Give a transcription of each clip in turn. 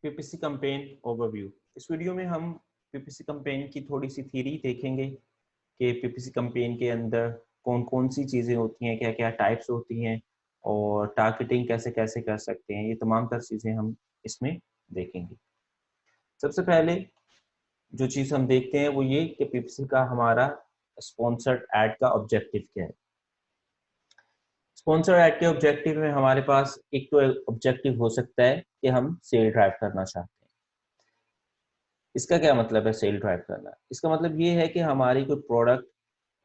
PPC campaign overview. इस video में हम पीपीसी कैंपेन की थोड़ी सी थ्योरी देखेंगे कि पीपीसी कैंपेन के अंदर कौन कौन सी चीज़ें होती हैं, क्या क्या टाइप्स होती हैं और टारगेटिंग कैसे कैसे कर सकते हैं। ये तमाम तर चीज़ें हम इसमें देखेंगे। सबसे पहले जो चीज़ हम देखते हैं वो ये कि पीपीसी का हमारा स्पॉन्सर्ड ऐड का ऑब्जेक्टिव क्या है। स्पॉन्सर ऐड के ऑब्जेक्टिव में हमारे पास एक तो ऑब्जेक्टिव हो सकता है कि हम सेल ड्राइव करना चाहते हैं। इसका क्या मतलब है सेल ड्राइव करना? इसका मतलब ये है कि हमारी कोई प्रोडक्ट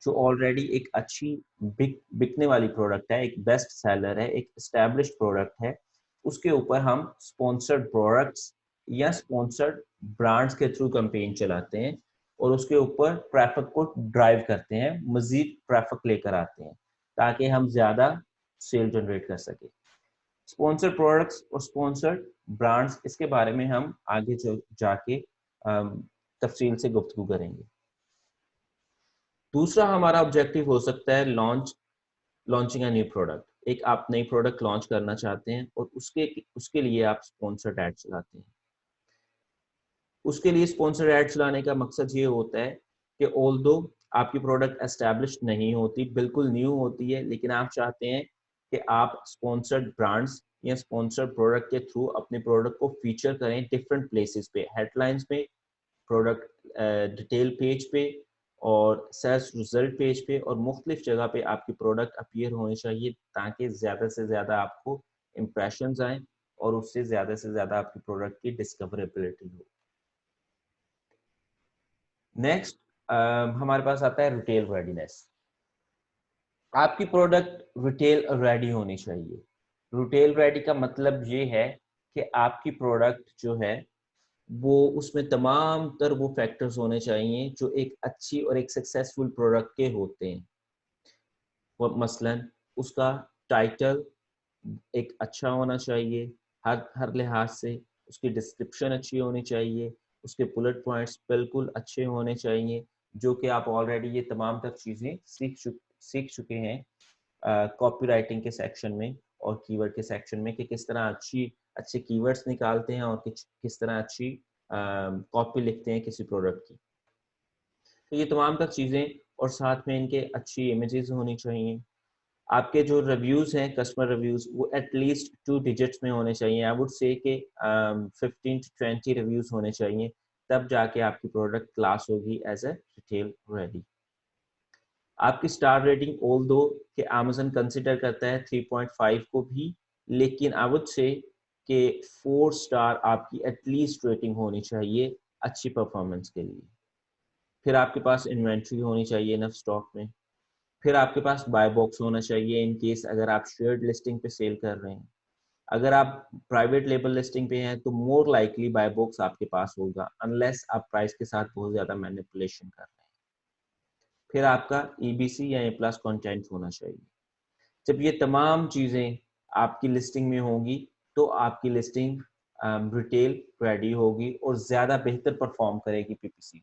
जो ऑलरेडी एक अच्छी बिकने वाली प्रोडक्ट है, एक बेस्ट सेलर है, एक एस्टैब्लिश्ड प्रोडक्ट है, उसके ऊपर हम स्पॉन्सर्ड प्रोडक्ट्स या स्पॉन्सर्ड ब्रांड्स के थ्रू कैंपेन चलाते हैं और उसके ऊपर ट्रैफिक को ड्राइव करते हैं, मजीद ट्रैफिक लेकर आते हैं ताकि हम ज़्यादा सेल जनरेट कर सके। स्पॉन्सर्ड प्रोडक्ट्स और स्पॉन्सर्ड ब्रांड्स, इसके बारे में हम आगे जाके तफसील से गुफ्तगू करेंगे। दूसरा हमारा ऑब्जेक्टिव हो सकता है लॉन्चिंग अ न्यू प्रोडक्ट। एक आप नई प्रोडक्ट लॉन्च करना चाहते हैं और उसके लिए आप स्पॉन्सर्ड ऐड चलाते हैं। उसके लिए स्पॉन्सर्ड ऐड चलाने का मकसद ये होता है कि ऑल्दो आपकी प्रोडक्ट एस्टैब्लिश्ड नहीं होती, बिल्कुल न्यू होती है, लेकिन आप चाहते हैं कि आप स्पॉन्सर्ड ब्रांड्स या स्पॉन्सर्ड प्रोडक्ट के थ्रू अपने प्रोडक्ट को फीचर करें डिफरेंट प्लेसेस पे, हेडलाइंस पे, प्रोडक्ट डिटेल पेज पे और सर्च रिजल्ट पेज पे और मुख्तलिफ जगह पे आपकी प्रोडक्ट अपीयर होनी चाहिए ताकि ज़्यादा से ज़्यादा आपको इम्प्रेशंस आएँ और उससे ज़्यादा से ज़्यादा आपकी प्रोडक्ट की डिस्कवरेबिलिटी हो। नेक्स्ट हमारे पास आता है रिटेल रेडीनेस। आपकी प्रोडक्ट रिटेल रेडी होनी चाहिए। रिटेल रेडी का मतलब ये है कि आपकी प्रोडक्ट जो है वो उसमें तमाम तर वो फैक्टर्स होने चाहिए जो एक अच्छी और एक सक्सेसफुल प्रोडक्ट के होते हैं। वो मसलन उसका टाइटल एक अच्छा होना चाहिए, हर हर लिहाज से उसकी डिस्क्रिप्शन अच्छी होनी चाहिए, उसके बुलेट पॉइंट्स बिल्कुल अच्छे होने चाहिए, जो कि आप ऑलरेडी ये तमाम तर चीज़ें सीख चुके हैं कॉपी राइटिंग के सेक्शन में और कीवर्ड के सेक्शन में कि किस तरह अच्छे कीवर्ड्स निकालते हैं और किस तरह अच्छी कॉपी लिखते हैं किसी प्रोडक्ट की। तो ये तमाम तक चीज़ें और साथ में इनके अच्छी इमेजेस होनी चाहिए। आपके जो रिव्यूज़ हैं, कस्टमर रिव्यूज़, वो एटलीस्ट 2 डिजिट्स में होने चाहिए। आई वुड से कि 15 टू 20 रिव्यूज़ होने चाहिए, तब जाके आपकी प्रोडक्ट क्लास होगी एज़ अ रिटेल रेडी। आपकी स्टार रेटिंग ऑल्दो कि अमेज़न कंसिडर करता है 3.5 को भी, लेकिन आई वुड से कि 4 स्टार आपकी एटलीस्ट रेटिंग होनी चाहिए अच्छी परफॉर्मेंस के लिए। फिर आपके पास इन्वेंट्री होनी चाहिए इनफ स्टॉक में। फिर आपके पास बाय बॉक्स होना चाहिए इन केस अगर आप शेयर्ड लिस्टिंग पे सेल कर रहे हैं। अगर आप प्राइवेट लेबल लिस्टिंग पे हैं तो मोर लाइकली बाय बॉक्स आपके पास होगा अनलेस आप प्राइस के साथ बहुत ज़्यादा मैनिपुलेशन कर रहे हैं। फिर आपका ईबीसी या ए प्लस कंटेंट होना चाहिए। जब ये तमाम चीज़ें आपकी लिस्टिंग में होंगी तो आपकी लिस्टिंग रिटेल रेडी होगी और ज़्यादा बेहतर परफॉर्म करेगी पीपीसी।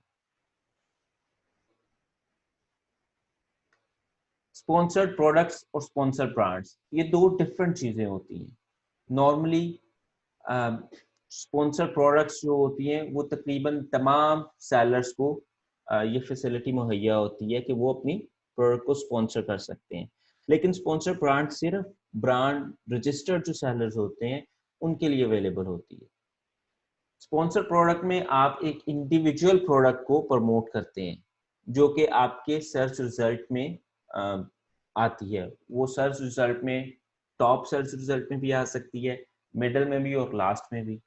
स्पॉन्सर्ड प्रोडक्ट्स और स्पॉन्सर्ड ब्रांड्स, ये दो डिफरेंट चीज़ें होती हैं। नॉर्मली स्पॉन्सर प्रोडक्ट्स जो होती हैं वो तकरीबन तमाम सेलर्स को ये फैसिलिटी मुहैया होती है कि वो अपनी प्रोडक्ट को स्पॉन्सर कर सकते हैं। लेकिन स्पॉन्सर ब्रांड सिर्फ ब्रांड रजिस्टर्ड जो सेलर्स होते हैं उनके लिए अवेलेबल होती है। स्पॉन्सर प्रोडक्ट में आप एक इंडिविजुअल प्रोडक्ट को प्रमोट करते हैं जो कि आपके सर्च रिजल्ट में आती है। वो सर्च रिजल्ट में टॉप सर्च रिजल्ट में भी आ सकती है, मिडल में भी और लास्ट में भी।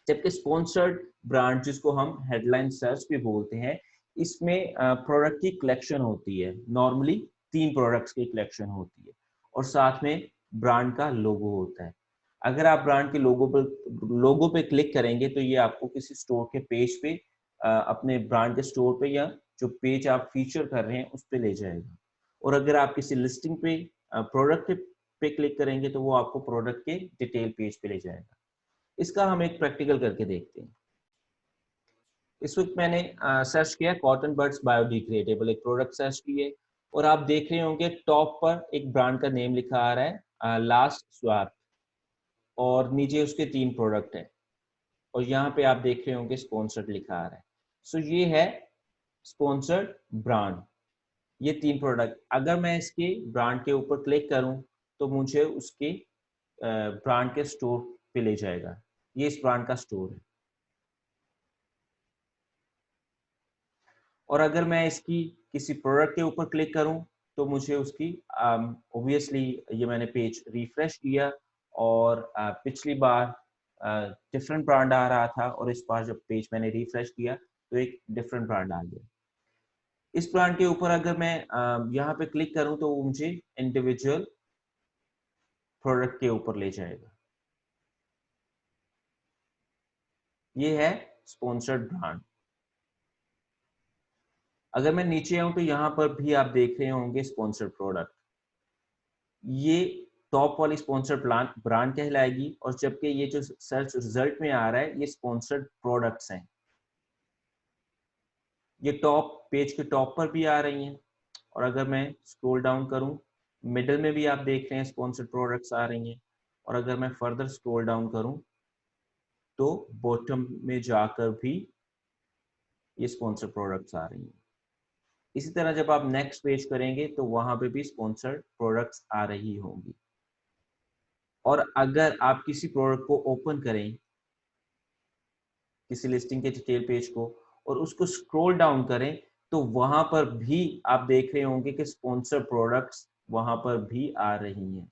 जबकि स्पॉन्सर्ड ब्रांड जिसको हम हेडलाइन सर्च भी बोलते हैं, इसमें प्रोडक्ट की कलेक्शन होती है। नॉर्मली 3 प्रोडक्ट्स की कलेक्शन होती है और साथ में ब्रांड का लोगो होता है। अगर आप ब्रांड के लोगो पे क्लिक करेंगे तो ये आपको किसी स्टोर के पेज पे अपने ब्रांड के स्टोर पे या जो पेज आप फीचर कर रहे हैं उस पे ले जाएगा। और अगर आप किसी लिस्टिंग पे प्रोडक्ट पे क्लिक करेंगे तो वो आपको प्रोडक्ट के डिटेल पेज पे ले जाएगा। इसका हम एक प्रैक्टिकल करके देखते हैं। इस वक्त मैंने सर्च किया कॉटन बड्स बायोडिग्रेडेबल, एक प्रोडक्ट सर्च की है और आप देख रहे होंगे टॉप पर एक ब्रांड का नेम लिखा आ रहा है लास्ट स्वैप और नीचे उसके 3 प्रोडक्ट हैं। और यहाँ पे आप देख रहे होंगे स्पॉन्सर्ड लिखा आ रहा है। सो ये है स्पॉन्सर्ड ब्रांड। ये 3 प्रोडक्ट, अगर मैं इसके ब्रांड के ऊपर क्लिक करूं तो मुझे उसके ब्रांड के स्टोर पे ले जाएगा। ये इस ब्रांड का स्टोर है। और अगर मैं इसकी किसी प्रोडक्ट के ऊपर क्लिक करूं तो मुझे उसकी ऑब्वियसली ये मैंने पेज रिफ्रेश किया और पिछली बार डिफरेंट ब्रांड आ रहा था और इस बार जब पेज मैंने रिफ्रेश किया तो एक डिफरेंट ब्रांड आ गया। इस ब्रांड के ऊपर अगर मैं यहाँ पे क्लिक करूं तो वो मुझे इंडिविजुअल प्रोडक्ट के ऊपर ले जाएगा। ये है स्पॉन्सर्ड ब्रांड। अगर मैं नीचे आऊं तो यहाँ पर भी आप देख रहे होंगे स्पॉन्सर्ड प्रोडक्ट। ये टॉप वाली स्पॉन्सर्ड ब्रांड कहलाएगी और जबकि ये जो सर्च रिजल्ट में आ रहा है ये स्पॉन्सर्ड प्रोडक्ट्स हैं। ये टॉप पेज के टॉप पर भी आ रही हैं और अगर मैं स्क्रॉल डाउन करूं मिडिल में भी आप देख रहे हैं स्पॉन्सर्ड प्रोडक्ट्स आ रही हैं और अगर मैं फर्दर स्क्रॉल डाउन करूं तो बॉटम में जाकर भी ये स्पॉन्सर्ड प्रोडक्ट्स आ रही हैं। इसी तरह जब आप नेक्स्ट पेज करेंगे तो वहां पे भी स्पॉन्सर्ड प्रोडक्ट्स आ रही होंगी। और अगर आप किसी प्रोडक्ट को ओपन करें, किसी लिस्टिंग के डिटेल पेज को, और उसको स्क्रॉल डाउन करें तो वहां पर भी आप देख रहे होंगे कि स्पॉन्सर प्रोडक्ट्स वहां पर भी आ रही हैं।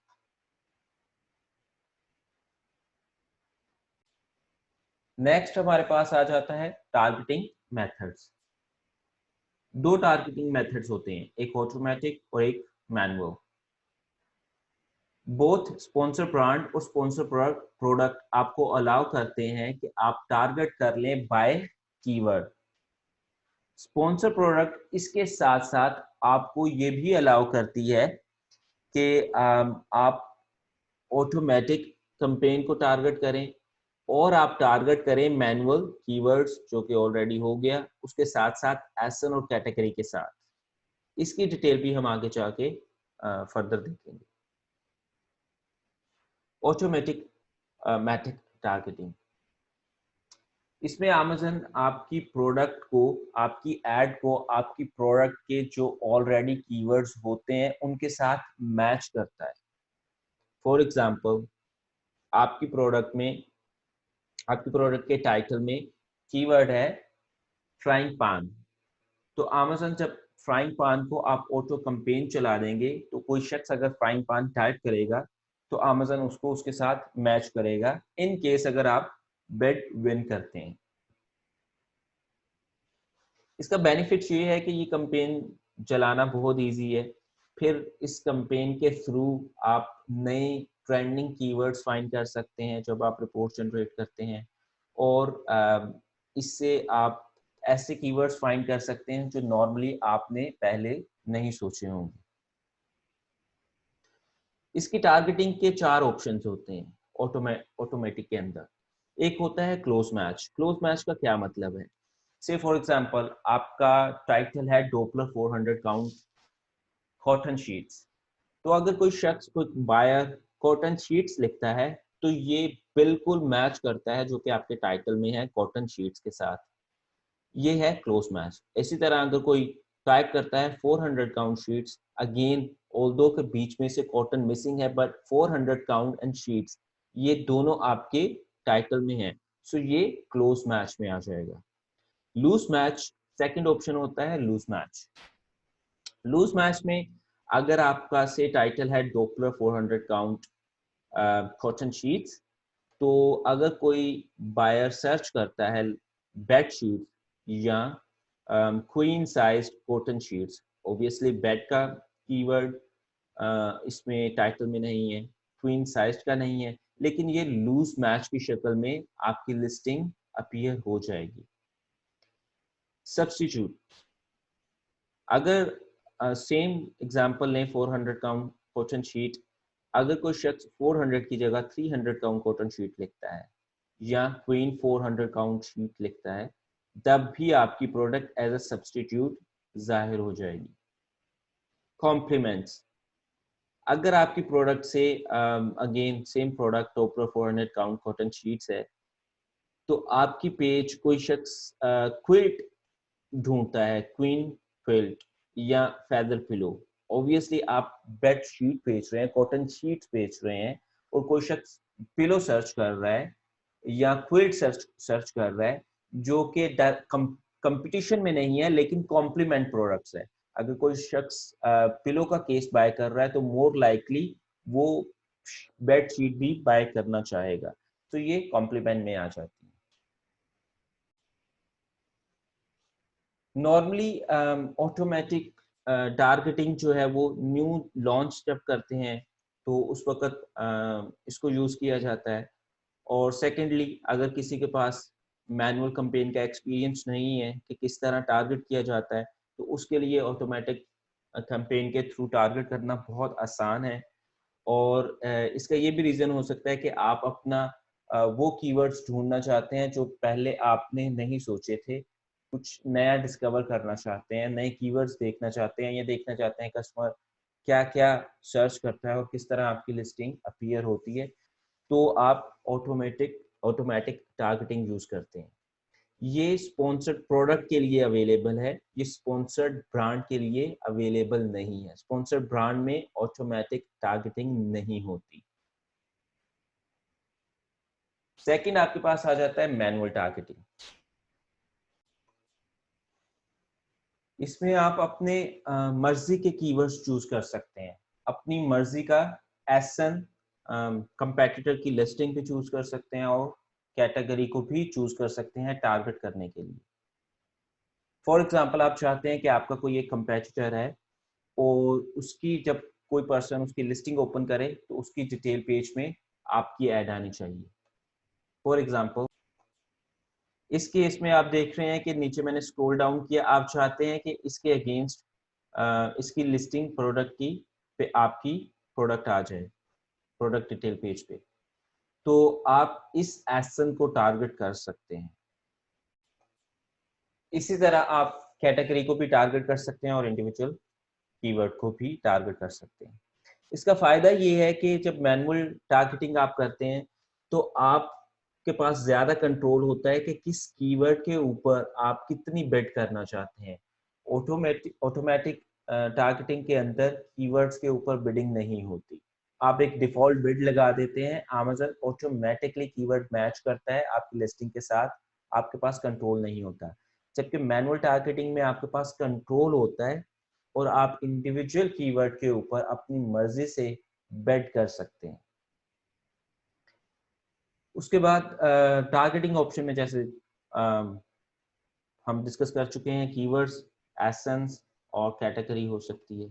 नेक्स्ट हमारे पास आ जाता है टारगेटिंग मेथड्स। 2 टारगेटिंग मेथड्स होते हैं, एक ऑटोमेटिक और एक मैनुअल। बोथ स्पॉन्सर ब्रांड और स्पॉन्सर प्रोडक्ट आपको अलाउ करते हैं कि आप टारगेट कर लें बाय कीवर्ड। स्पॉन्सर प्रोडक्ट इसके साथ साथ आपको ये भी अलाउ करती है कि आप ऑटोमेटिक कैंपेन को टारगेट करें और आप टारगेट करें मैनुअल कीवर्ड्स, जो कि ऑलरेडी हो गया, उसके साथ साथ एसएन और कैटेगरी के साथ। इसकी डिटेल भी हम आगे जाके फर्दर देखेंगे। ऑटोमेटिक मैटिक टारगेटिंग, इसमें अमेज़न आपकी प्रोडक्ट को, आपकी एड को, आपकी प्रोडक्ट के जो ऑलरेडी कीवर्ड्स होते हैं उनके साथ मैच करता है। फॉर एग्जांपल, आपकी प्रोडक्ट में, आपकी प्रोडक्ट के टाइटल में कीवर्ड है फ्राइंग पान, तो अमेज़न जब फ्राइंग पान को आप ऑटो कैंपेन चला देंगे तो कोई शख्स अगर फ्राइंग पान टाइप करेगा तो अमेज़न उसको उसके साथ मैच करेगा, इन केस अगर आप बेट विन करते हैं। इसका बेनिफिट ये है कि ये कैंपेन चलाना बहुत इजी है। फिर इस कैंपेन के थ्रू आप नए ट्रेंडिंग कीवर्ड्स फाइंड कर सकते हैं जब आप रिपोर्ट जनरेट करते हैं, और इससे आप ऐसे कीवर्ड्स फाइंड कर सकते हैं जो नॉर्मली आपने पहले नहीं सोचे होंगे। इसकी टारगेटिंग के 4 ऑप्शंस होते हैं ऑटोमेटिक के अंदर। एक होता है क्लोज मैच। क्लोज मैच का क्या मतलब है? से फॉर एग्जांपल, आपका टाइटल है डोपलर 400 काउंट कॉटन शीट्स, तो अगर कोई शख्स, कोई बायर कॉटन शीट्स लिखता है तो ये बिल्कुल मैच करता है जो कि आपके टाइटल में है कॉटन शीट्स के साथ। ये है क्लोज मैच। इसी तरह अगर कोई टाइप करता है 400 काउंट शीट्स, अगेन ऑल्दो के बीच में से कॉटन मिसिंग है बट 400 काउंट एंड शीट्स, ये दोनों आपके टाइटल में है, सो ये क्लोज मैच में आ जाएगा। लूज मैच सेकंड ऑप्शन होता है। लूज मैच, लूज मैच में अगर आपका से टाइटल है डोपलर 400 काउंट कॉटन शीट्स, तो अगर कोई बायर सर्च करता है बेड शीट या queen size cotton sheets, obviously bed का कीवर्ड इसमें टाइटल में नहीं है, क्वीन साइज का नहीं है, लेकिन ये लूज मैच की शक्ल में आपकी लिस्टिंग अपीयर हो जाएगी। सब्स्टिट्यूट, अगर सेम एग्जांपल लें 400 काउंट कॉटन शीट, अगर कोई शख्स 400 की जगह 300 काउंट कॉटन शीट लिखता है या क्वीन 400 काउंट शीट लिखता है, तब भी आपकी प्रोडक्ट एज अ सब्स्टिट्यूट जाहिर हो जाएगी। कॉम्प्लीमेंट्स, अगर आपकी प्रोडक्ट से again same product topper 400 count cotton sheets है, तो आपकी पेज कोई शख्स क्विल्ट ढूंढता है, क्वीन क्विल्ट या फेदर पिलो, ऑब्वियसली आप बेड शीट बेच रहे हैं, कॉटन शीट बेच रहे हैं, और कोई शख्स पिलो सर्च कर रहा है या क्विल्ट सर्च कर रहा है, जो कि कंपटीशन में नहीं है लेकिन कॉम्प्लीमेंट प्रोडक्ट्स है। अगर कोई शख्स पिलो का केस बाय कर रहा है तो मोर लाइकली वो बेड शीट भी बाय करना चाहेगा, तो ये कॉम्प्लीमेंट में आ जाती है। नॉर्मली ऑटोमेटिक टारगेटिंग जो है वो न्यू लॉन्च जब करते हैं तो उस वक्त इसको यूज किया जाता है। और सेकेंडली अगर किसी के पास मैनुअल कैंपेन का एक्सपीरियंस नहीं है कि किस तरह टारगेट किया जाता है, तो उसके लिए ऑटोमेटिक कैंपेन के थ्रू टारगेट करना बहुत आसान है। और इसका ये भी रीज़न हो सकता है कि आप अपना वो कीवर्ड्स ढूंढना चाहते हैं जो पहले आपने नहीं सोचे थे, कुछ नया डिस्कवर करना चाहते हैं, नए कीवर्ड्स देखना चाहते हैं, या देखना चाहते हैं कस्टमर क्या क्या सर्च करता है और किस तरह आपकी लिस्टिंग अपीयर होती है, तो आप ऑटोमेटिक टारगेटिंग यूज करते हैं। ये स्पॉन्सर्ड प्रोडक्ट के लिए अवेलेबल है, ये स्पॉन्सर्ड ब्रांड के लिए अवेलेबल नहीं है। स्पॉन्सर्ड ब्रांड में ऑटोमेटिक टारगेटिंग नहीं होती। सेकंड आपके पास आ जाता है मैनुअल टारगेटिंग। इसमें आप अपने मर्जी के कीवर्ड्स चूज कर सकते हैं, अपनी मर्जी का एसन कंपेटिटर की लिस्टिंग भी चूज कर सकते हैं और कैटेगरी को भी चूज कर सकते हैं टारगेट करने के लिए। फॉर एग्जांपल आप चाहते हैं कि आपका कोई एक कंपेटिटर है और उसकी जब कोई पर्सन उसकी लिस्टिंग ओपन करे तो उसकी डिटेल पेज में आपकी ऐड आनी चाहिए। फॉर एग्जांपल इस केस में आप देख रहे हैं कि नीचे मैंने स्क्रॉल डाउन किया, आप चाहते हैं कि इसके अगेंस्ट इसकी लिस्टिंग प्रोडक्ट की पे आपकी प्रोडक्ट आ जाए प्रोडक्ट डिटेल पेज पे, तो आप इस एक्शन को टारगेट कर सकते हैं। इसी तरह आप कैटेगरी को भी टारगेट कर सकते हैं और इंडिविजुअल कीवर्ड को भी टारगेट कर सकते हैं। इसका फायदा ये है कि जब मैनुअल टारगेटिंग आप करते हैं तो आपके पास ज्यादा कंट्रोल होता है कि किस कीवर्ड के ऊपर आप कितनी बेट करना चाहते हैं। ऑटोमेटिक टारगेटिंग के अंदर कीवर्ड्स के ऊपर बिडिंग नहीं होती। आप एक डिफॉल्ट बिड लगा देते हैं, Amazon ऑटोमेटिकली कीवर्ड मैच करता है आपकी लिस्टिंग के साथ, आपके पास कंट्रोल नहीं होता। जबकि मैनुअल टारगेटिंग में आपके पास कंट्रोल होता है और आप इंडिविजुअल कीवर्ड के ऊपर अपनी मर्जी से बेट कर सकते हैं। उसके बाद टारगेटिंग ऑप्शन में जैसे हम डिस्कस कर चुके हैं, कीवर्ड्स, एसेंस और कैटेगरी हो सकती है।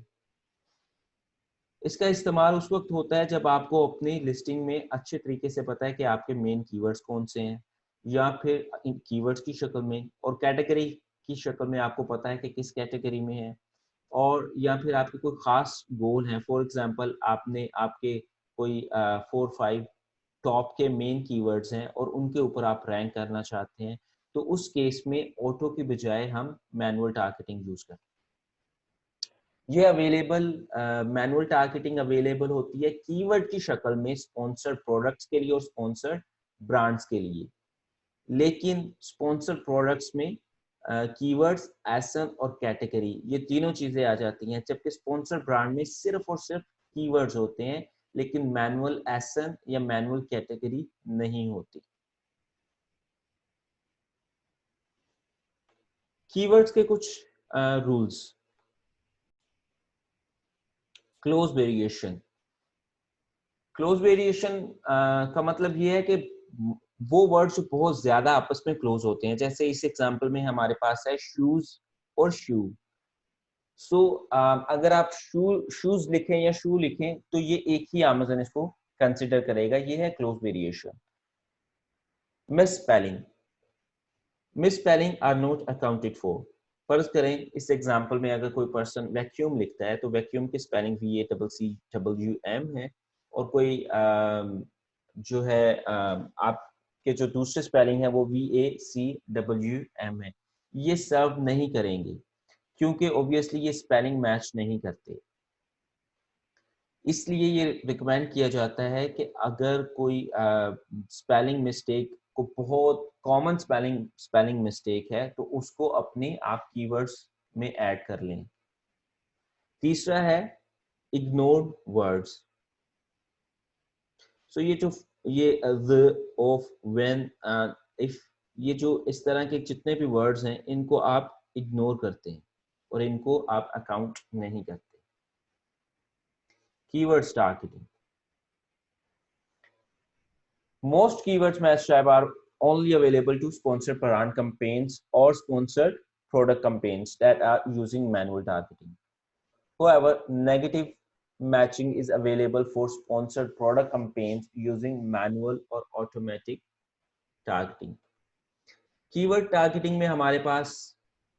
इसका इस्तेमाल उस वक्त होता है जब आपको अपनी लिस्टिंग में अच्छे तरीके से पता है कि आपके मेन कीवर्ड्स कौन से हैं, या फिर इन कीवर्ड्स की शक्ल में और कैटेगरी की शक्ल में आपको पता है कि किस कैटेगरी में है, और या फिर आपके कोई खास गोल है। फॉर एग्जांपल आपने आपके कोई 4-5 टॉप के मेन कीवर्ड्स हैं और उनके ऊपर आप रैंक करना चाहते हैं, तो उस केस में ऑटो की बजाय हम मैनुअल टारगेटिंग यूज करते हैं। ये अवेलेबल मैनुअल टारगेटिंग अवेलेबल होती है कीवर्ड की शक्ल में स्पॉन्सर्ड प्रोडक्ट्स के लिए और स्पॉन्सर्ड ब्रांड्स के लिए। लेकिन स्पॉन्सर्ड प्रोडक्ट्स में कीवर्ड्स, एसन और कैटेगरी ये तीनों चीजें आ जाती हैं, जबकि स्पॉन्सर्ड ब्रांड में सिर्फ और सिर्फ कीवर्ड्स होते हैं, लेकिन मैनुअल एसन या मैनुअल कैटेगरी नहीं होती। कीवर्ड्स के कुछ rules. Close variation. Close variation का मतलब ये है कि वो वर्ड्स जो बहुत ज्यादा आपस में क्लोज होते हैं, जैसे इस एग्जांपल में हमारे पास है शूज और शू। सो अगर आप शूज लिखें या शू लिखें तो ये एक ही Amazon इसको कंसिडर करेगा। ये है close variation. Miss spelling. Miss spelling are not accounted for. फर्ज करें इस एग्जांपल में अगर कोई पर्सन वैक्यूम लिखता है तो वैक्यूम की स्पेलिंग VACCWM है, और कोई जो है आपके जो दूसरे स्पेलिंग है वो VACWM है। ये सर्व नहीं करेंगे क्योंकि ऑब्वियसली ये स्पेलिंग मैच नहीं करते। इसलिए ये रिकमेंड किया जाता है कि अगर कोई स्पेलिंग मिस्टेक को बहुत कॉमन स्पेलिंग मिस्टेक है, तो उसको अपने आप कीवर्ड्स में ऐड कर लें। तीसरा है इग्नोर्ड वर्ड्स। सो ये द, ऑफ, व्हेन, इफ, ये जो इस तरह के जितने भी वर्ड्स हैं इनको आप इग्नोर करते हैं और इनको आप अकाउंट नहीं करते। Keywords targeting. Most keywords match type are only available to sponsored brand campaigns or sponsored product campaigns that are using manual targeting. However, negative matching is available for sponsored product campaigns using manual or automatic targeting. Keyword targeting में हमारे पास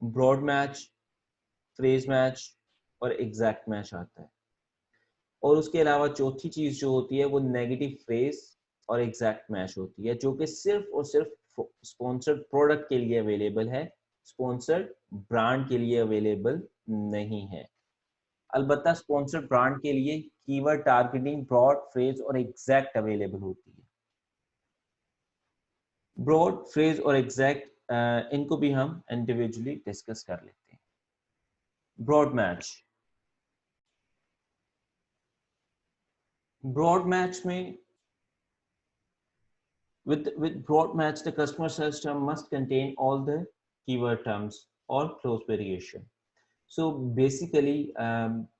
broad match, phrase match और exact match आता है, और उसके अलावा चौथी चीज जो होती है वो नेगेटिव फ्रेज और एग्जैक्ट मैच होती है, जो कि सिर्फ और सिर्फ स्पॉन्सर्ड प्रोडक्ट के लिए अवेलेबल है, स्पॉन्सर्ड ब्रांड के लिए अवेलेबल नहीं है। अलबत्ता स्पॉन्सर्ड ब्रांड के लिए कीवर्ड टारगेटिंग, ब्रॉड, फ्रेज और एग्जैक्ट अवेलेबल होती है। ब्रॉड, फ्रेज और एग्जैक्ट इनको भी हम इंडिविजुअली डिस्कस कर लेते हैं। Broad match. ब्रॉड मैच में with broad match, the customer search term must contain all the keyword terms or close variation. So basically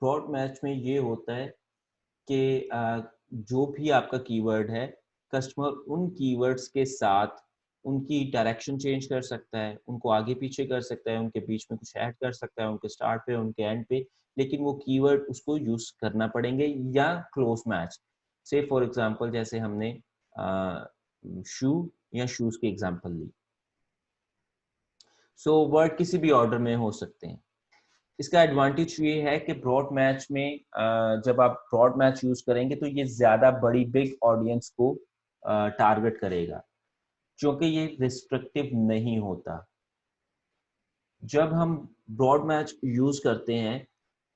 broad match में ये होता है कि जो भी आपका कीवर्ड है, कस्टमर उन कीवर्ड्स के साथ उनकी डायरेक्शन चेंज कर सकता है, उनको आगे पीछे कर सकता है, उनके बीच में कुछ ऐड कर सकता है, उनके स्टार्ट पे, उनके एंड पे, लेकिन वो कीवर्ड उसको यूज करना पड़ेंगे। या क्लोज मैच, से फॉर एग्जांपल जैसे हमने शू या शूज की एग्जांपल ली। सो वर्ड किसी भी ऑर्डर में हो सकते हैं। इसका एडवांटेज ये है कि ब्रॉड मैच में जब आप ब्रॉड मैच यूज करेंगे तो ये ज्यादा बड़ी बिग ऑडियंस को टारगेट करेगा, क्योंकि ये रिस्ट्रिक्टिव नहीं होता। जब हम ब्रॉड मैच यूज करते हैं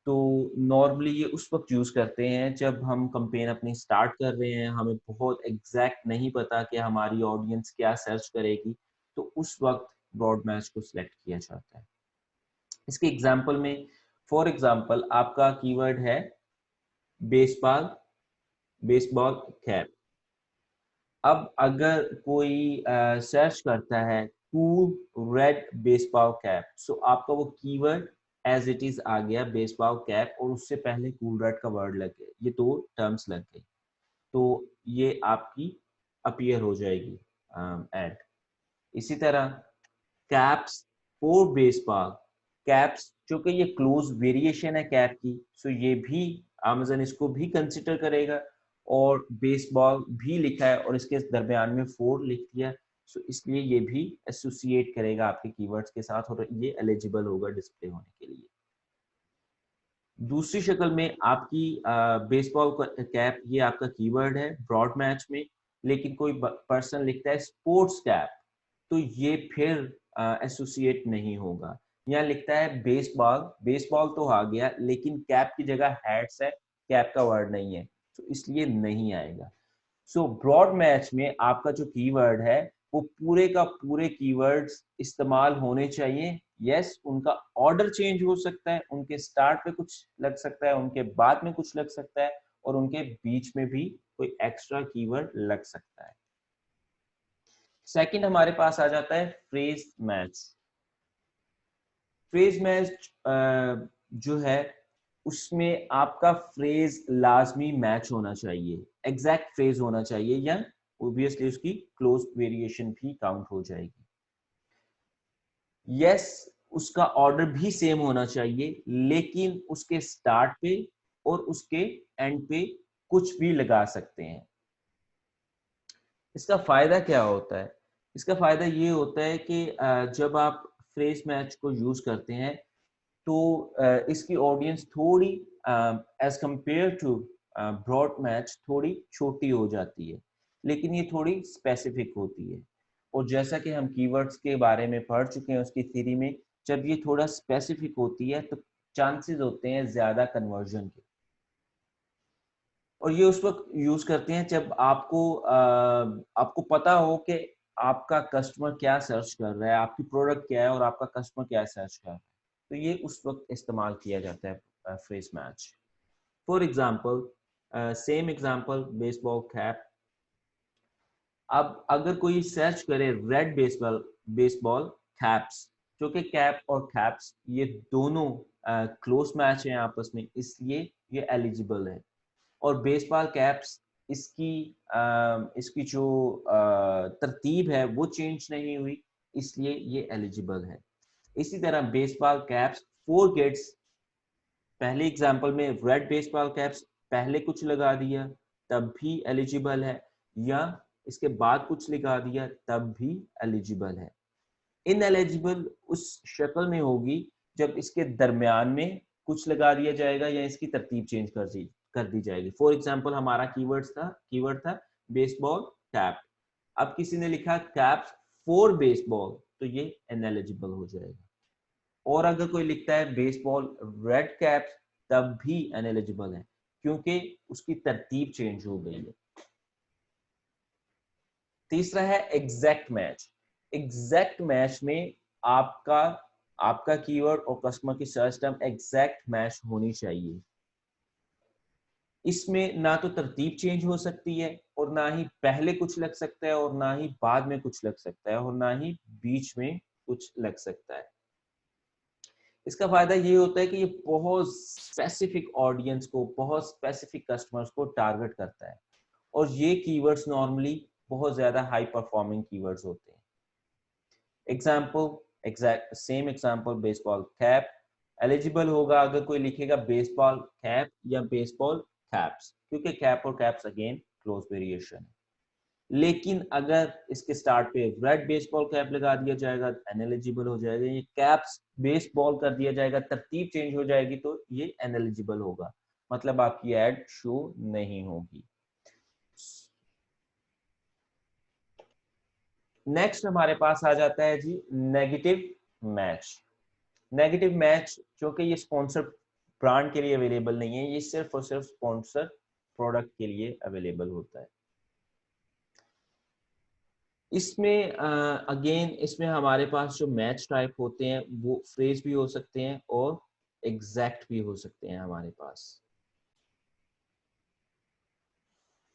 तो नॉर्मली ये उस वक्त यूज करते हैं जब हम कैंपेन अपनी स्टार्ट कर रहे हैं, हमें बहुत एग्जैक्ट नहीं पता कि हमारी ऑडियंस क्या सर्च करेगी, तो उस वक्त ब्रॉड मैच को सिलेक्ट किया जाता है। इसके एग्जांपल में, फॉर एग्जांपल आपका कीवर्ड है बेसबॉल, बेसबॉल कैप। अब अगर कोई सर्च करता है कूल रेड बेसबॉल कैप, सो आपका वो कीवर्ड एज इट इज आ गया बेसबॉल कैप, और उससे पहले कूल रेड का वर्ड लग गया, ये दो टर्म्स लग गए, तो ये आपकी अपीयर हो जाएगी एड। इसी तरह कैप्स फॉर बेसबॉल, कैप्स चूंकि ये क्लोज वेरिएशन है कैप की, सो ये भी अमेज़न इसको भी कंसिडर करेगा, और बेसबॉल भी लिखा है और इसके दरमियान में 4 लिख दिया, सो इसलिए ये भी एसोसिएट करेगा आपके कीवर्ड्स के साथ और ये एलिजिबल होगा डिस्प्ले होने के लिए। दूसरी शक्ल में आपकी बेसबॉल कैप, ये आपका कीवर्ड है ब्रॉड मैच में, लेकिन कोई पर्सन लिखता है स्पोर्ट्स कैप, तो ये फिर एसोसिएट नहीं होगा। यहाँ लिखता है बेसबॉल, बेसबॉल तो आ गया, लेकिन कैप की जगह हैट्स है, कैप का वर्ड नहीं है, तो इसलिए नहीं आएगा। सो ब्रॉड मैच में आपका जो कीवर्ड है वो पूरे का पूरे कीवर्ड्स इस्तेमाल होने चाहिए। यस, उनका ऑर्डर चेंज हो सकता है, उनके स्टार्ट पे कुछ लग सकता है, उनके बाद में कुछ लग सकता है, और उनके बीच में भी कोई एक्स्ट्रा कीवर्ड लग सकता है। सेकंड हमारे पास आ जाता है फ्रेज मैच। फ्रेज मैच जो है उसमें आपका फ्रेज लाजमी मैच होना चाहिए, एग्जैक्ट फ्रेज होना चाहिए, या ऑब्वियसली उसकी क्लोज वेरिएशन भी काउंट हो जाएगी। यस, उसका ऑर्डर भी सेम होना चाहिए, लेकिन उसके स्टार्ट पे और उसके एंड पे कुछ भी लगा सकते हैं। इसका फायदा क्या होता है? इसका फायदा ये होता है कि जब आप फ्रेज मैच को यूज करते हैं तो इसकी ऑडियंस थोड़ी as compare to broad match थोड़ी छोटी हो जाती है, लेकिन ये थोड़ी स्पेसिफिक होती है। और जैसा कि हम कीवर्ड्स के बारे में पढ़ चुके हैं उसकी थ्योरी में, जब ये थोड़ा स्पेसिफिक होती है तो चांसेस होते हैं ज्यादा कन्वर्जन के। और ये उस वक्त यूज करते हैं जब आपको पता हो कि आपका कस्टमर क्या सर्च कर रहा है, आपकी प्रोडक्ट क्या है और आपका कस्टमर क्या सर्च कर रहा है, तो ये उस वक्त इस्तेमाल किया जाता है phrase match. For example, same example, baseball cap. अब अगर कोई सर्च करे रेड बेसबॉल बेसबॉल कैप्स, जो कि कैप और कैप्स ये दोनों क्लोज मैच हैं आपस में, इसलिए ये एलिजिबल है। और बेसबॉल कैप्स, इसकी इसकी जो तरतीब है वो चेंज नहीं हुई, इसलिए ये एलिजिबल है। इसी तरह बेसबॉल कैप्स फोर गेट्स, पहले एग्जांपल में रेड बेसबॉल कैप्स पहले कुछ लगा दिया तब भी एलिजिबल है, या इसके बाद कुछ लगा दिया तब भी एलिजिबल है। इनएलिजिबल उस शक्ल में होगी जब इसके दरमियान में कुछ लगा दिया जाएगा या इसकी तरतीब चेंज कर दी जाएगी। फॉर एग्जांपल, हमारा कीवर्ड था बेसबॉल कैप। अब किसी ने लिखा कैप्स फॉर बेसबॉल, तो ये इनएलिजिबल हो जाएगा। और अगर कोई लिखता है बेसबॉल रेड कैप्स, तब भी इनएलिजिबल है, क्योंकि उसकी तरतीब चेंज हो गई है। तीसरा है एग्जैक्ट मैच। एग्जैक्ट मैच में आपका आपका कीवर्ड और कस्टमर की सर्च टर्म एग्जैक्ट मैच होनी चाहिए। इसमें ना तो तरतीब चेंज हो सकती है, और ना ही पहले कुछ लग सकता है, और ना ही बाद में कुछ लग सकता है, और ना ही बीच में कुछ लग सकता है। इसका फायदा ये होता है कि ये बहुत स्पेसिफिक ऑडियंस को, बहुत स्पेसिफिक कस्टमर्स को टारगेट करता है, और ये कीवर्ड्स नॉर्मली बहुत ज्यादा हाई परफॉर्मिंग कीवर्ड्स होते हैं। Same example, baseball cap eligible होगा अगर कोई लिखेगा बेसबॉल कैप या बेसबॉल कैप्स, क्योंकि कैप और कैप्स अगेन क्लोज वेरिएशन है। लेकिन अगर इसके स्टार्ट पे रेड बेसबॉल कैप लगा दिया जाएगा तो अनएलिजिबल हो जाएगा। ये कैप्स बेसबॉल कर दिया जाएगा, तरतीब चेंज हो जाएगी, तो ये अनएलिजिबल होगा, मतलब आपकी एड शो नहीं होगी। नेक्स्ट हमारे पास आ जाता है जी नेगेटिव मैच। नेगेटिव मैच, क्योंकि ये स्पॉन्सर ब्रांड के लिए अवेलेबल नहीं है, ये सिर्फ और सिर्फ स्पॉन्सर प्रोडक्ट के लिए अवेलेबल होता है। इसमें अगेन इसमें हमारे पास जो मैच टाइप होते हैं वो फ्रेज भी हो सकते हैं और एग्जैक्ट भी हो सकते हैं हमारे पास।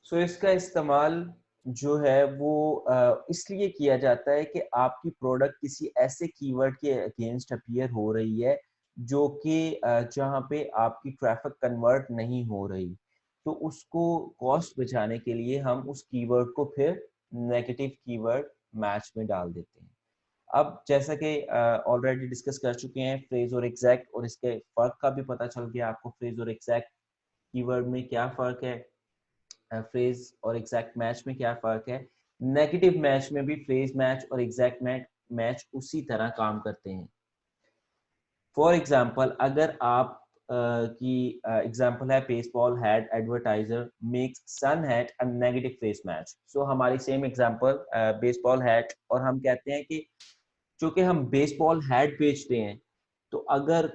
सो इसका इस्तेमाल जो है वो इसलिए किया जाता है कि आपकी प्रोडक्ट किसी ऐसे कीवर्ड के अगेंस्ट अपीयर हो रही है जो कि जहाँ पे आपकी ट्रैफिक कन्वर्ट नहीं हो रही, तो उसको कॉस्ट बचाने के लिए हम उस कीवर्ड को फिर नेगेटिव कीवर्ड मैच में डाल देते हैं। अब जैसा कि ऑलरेडी डिस्कस कर चुके हैं फ्रेज और एग्जैक्ट, और इसके फर्क का भी पता चल गया आपको, फ्रेज और एग्जैक्ट कीवर्ड में क्या फर्क है, फ्रेज और एग्जैक्ट मैच में क्या फर्क है। नेगेटिव मैच में भी फ्रेज मैच और एग्जैक्ट मैच उसी तरह काम करते हैं। फॉर एग्जाम्पल, अगर आप की एग्जाम्पल है baseball hat advertiser makes sun hat a negative phrase match. So हमारी सेम एग्जाम्पल बेसबॉल हैट, और हम कहते हैं कि चूंकि हम बेसबॉल हैट बेचते हैं, तो अगर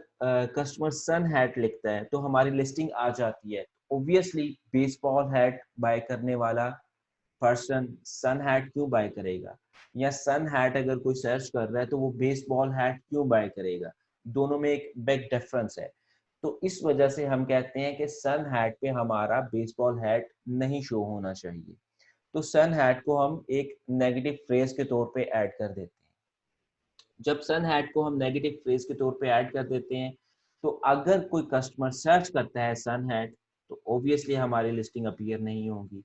कस्टमर सन हैट लिखता है तो हमारी लिस्टिंग आ जाती है। ऑब्वियसली बेसबॉल हैट बाय करने वाला पर्सन सन हैट क्यों बाय करेगा, या सन हैट अगर कोई सर्च कर रहा है तो वो बेसबॉल हैट क्यों बाय करेगा। दोनों में एक बिग डिफरेंस है। तो इस वजह से हम कहते हैं कि सन हैट पे हमारा बेसबॉल हैट नहीं शो होना चाहिए, तो सन हैट को हम एक नेगेटिव फ्रेज के तौर पे ऐड कर देते हैं। जब सन हैट को हम नेगेटिव फ्रेज के तौर पे ऐड कर देते हैं, तो अगर कोई कस्टमर सर्च करता है सन हैट, तो ऑब्वियसली हमारी लिस्टिंग अपीयर नहीं होगी।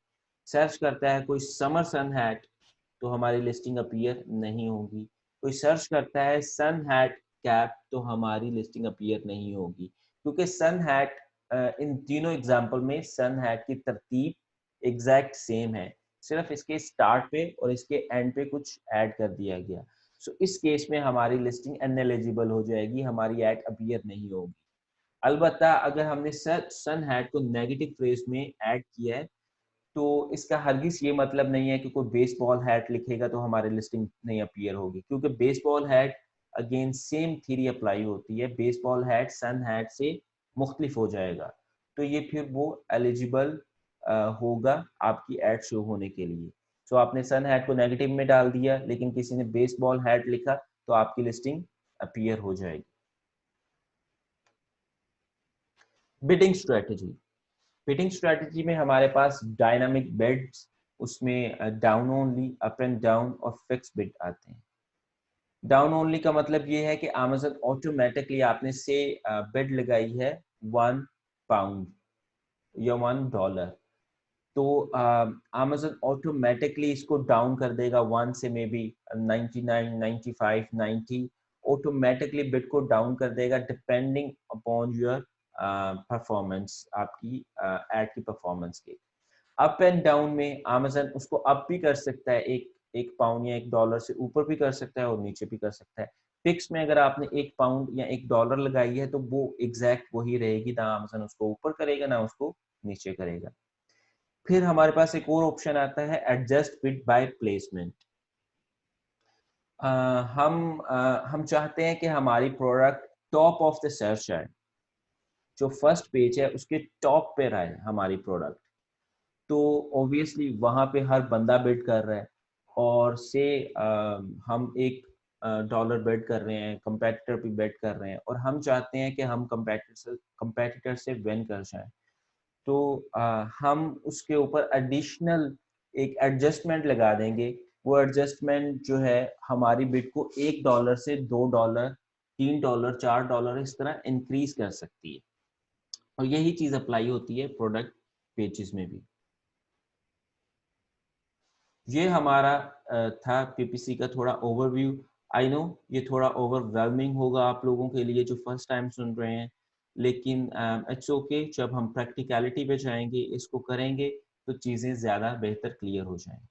सर्च करता है कोई समर सन हैट, तो हमारी लिस्टिंग अपीयर नहीं होगी। कोई सर्च करता है सन हैट कैप, तो हमारी लिस्टिंग अपीयर नहीं होगी, क्योंकि सन हैट इन तीनों एग्जाम्पल में सन हैट की तरतीब एग्जैक्ट सेम है, सिर्फ इसके स्टार्ट पे और इसके एंड पे कुछ ऐड कर दिया गया। सो इस केस में हमारी लिस्टिंग अनएलिजिबल हो जाएगी, हमारी ऐड अपीयर नहीं होगी। अलबत्ता अगर हमने सन हैट को नेगेटिव फ्रेज में ऐड किया है, तो इसका हरगिज ये मतलब नहीं है कि कोई बेसबॉल हैट लिखेगा तो हमारी लिस्टिंग नहीं अपीयर होगी, क्योंकि baseball hat again same theory apply होती है। बेसबॉल हैट सन हैट से मुख्तलिफ हो जाएगा, तो ये फिर वो एलिजिबल होगा आपकी एड शो होने के लिए। सो आपने सन हैट को नेगेटिव में डाल दिया, लेकिन किसी ने बेसबॉल हैट लिखा तो आपकी लिस्टिंग अपीयर हो जाएगी। बिडिंग स्ट्रेटजी, बिडिंग स्ट्रेटजी में हमारे पास डायनामिक बिड्स, उसमें down only, up and down और फिक्स बिड आते हैं। डाउन ओनली का मतलब ये है कि अमेज़न ऑटोमेटिकली आपने से बिड लगाई है £1 या $1, तो अमेज़न ऑटोमेटिकली इसको डाउन कर देगा 1 से मे बी 99, 95, 90, ऑटोमेटिकली बिड को डाउन कर देगा डिपेंडिंग अपॉन योर परफॉर्मेंस, आपकी एड की परफॉर्मेंस के। अप एंड डाउन में अमेज़न उसको अप भी कर सकता है, एक पाउंड या $1 से ऊपर भी कर सकता है और नीचे भी कर सकता है। फिक्स में अगर आपने £1 या $1 लगाई है तो वो एग्जैक्ट वही रहेगी, ना अमेज़न उसको ऊपर करेगा ना उसको नीचे करेगा। फिर हमारे पास एक और ऑप्शन आता है एडजस्ट बिड बाय प्लेसमेंट। हम चाहते हैं कि हमारी product top of the search आए, जो फर्स्ट पेज है उसके टॉप पे रहे हमारी प्रोडक्ट, तो ऑब्वियसली वहां पे हर बंदा बिड कर रहा है और से हम $1 बेट कर रहे हैं, कंपेटिटर भी बेट कर रहे हैं और हम चाहते हैं कि हम कंपेटिटर से विन कर जाएं, तो हम उसके ऊपर एडिशनल एक एडजस्टमेंट लगा देंगे। वो एडजस्टमेंट जो है हमारी बिड को $1 से $2, $3, $4 इस तरह इंक्रीज कर सकती है, और यही चीज अप्लाई होती है प्रोडक्ट पेजेस में भी। ये हमारा था पीपीसी का थोड़ा ओवरव्यू। आई नो ये थोड़ा ओवरवेलमिंग होगा आप लोगों के लिए जो फर्स्ट टाइम सुन रहे हैं, लेकिन इट्स ओके, जब हम प्रैक्टिकलिटी पे जाएंगे, इसको करेंगे, तो चीज़ें ज़्यादा बेहतर क्लियर हो जाएंगी।